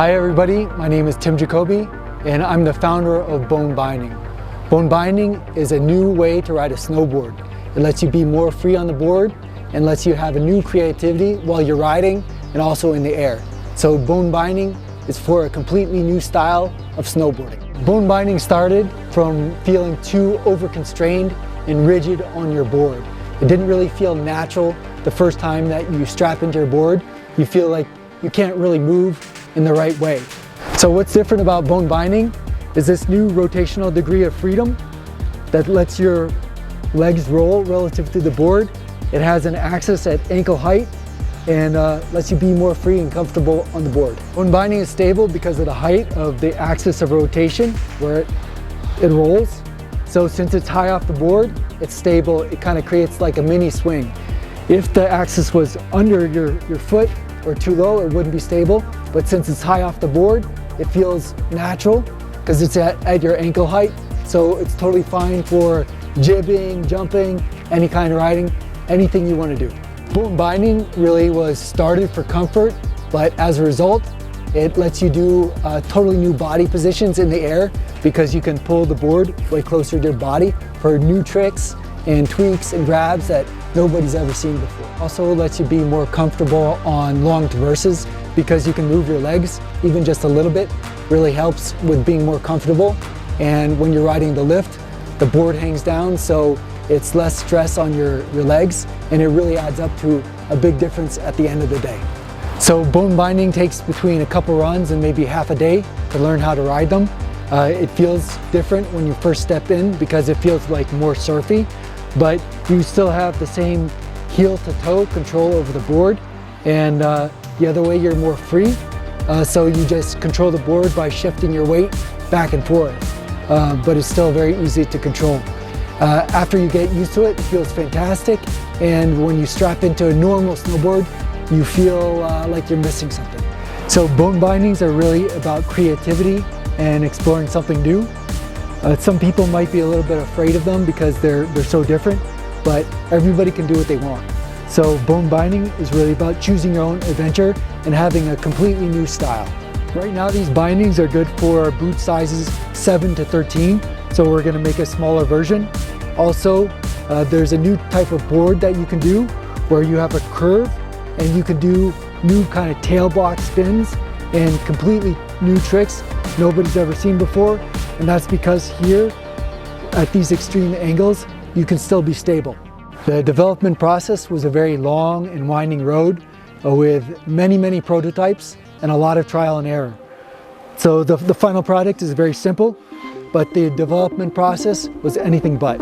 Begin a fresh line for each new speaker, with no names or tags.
Hi everybody, my name is Tim Jacoby and I'm the founder of Bone Binding. Bone Binding is a new way to ride a snowboard. It lets you be more free on the board and lets you have a new creativity while you're riding and also in the air. So Bone Binding is for a completely new style of snowboarding. Bone Binding started from feeling too over-constrained and rigid on your board. It didn't really feel natural the first time that you strap into your board. You feel like you can't really move in the right way. So what's different about Bone Binding is this new rotational degree of freedom that lets your legs roll relative to the board. It has an axis at ankle height and lets you be more free and comfortable on the board. Bone Binding is stable because of the height of the axis of rotation where it rolls. So since it's high off the board, it's stable. It kind of creates like a mini swing. If the axis was under your foot or too low, it wouldn't be stable. But since it's high off the board, it feels natural because it's at your ankle height. So it's totally fine for jibbing, jumping, any kind of riding, anything you want to do. Bone Binding really was started for comfort, but as a result, it lets you do totally new body positions in the air because you can pull the board way closer to your body for new tricks and tweaks and grabs that nobody's ever seen before. Also lets you be more comfortable on long traverses because you can move your legs even just a little bit. Really helps with being more comfortable. And when you're riding the lift, the board hangs down, so it's less stress on your legs, and it really adds up to a big difference at the end of the day. So Bone Binding takes between a couple runs and maybe half a day to learn how to ride them. It feels different when you first step in because it feels like more surfy, but you still have the same heel to toe control over the board, and the other way you're more free. So you just control the board by shifting your weight back and forth, but it's still very easy to control. After you get used to it, it feels fantastic, and when you strap into a normal snowboard, you feel like you're missing something. So Bone Bindings are really about creativity and exploring something new. Some people might be a little bit afraid of them because they're so different, but everybody can do what they want. So Bone Binding is really about choosing your own adventure and having a completely new style. Right now these bindings are good for boot sizes 7 to 13, so we're going to make a smaller version. Also, there's a new type of board that you can do where you have a curve and you can do new kind of tail block spins and completely new tricks nobody's ever seen before. And that's because here at these extreme angles, you can still be stable. The development process was a very long and winding road with many prototypes and a lot of trial and error. So the final product is very simple, but the development process was anything but.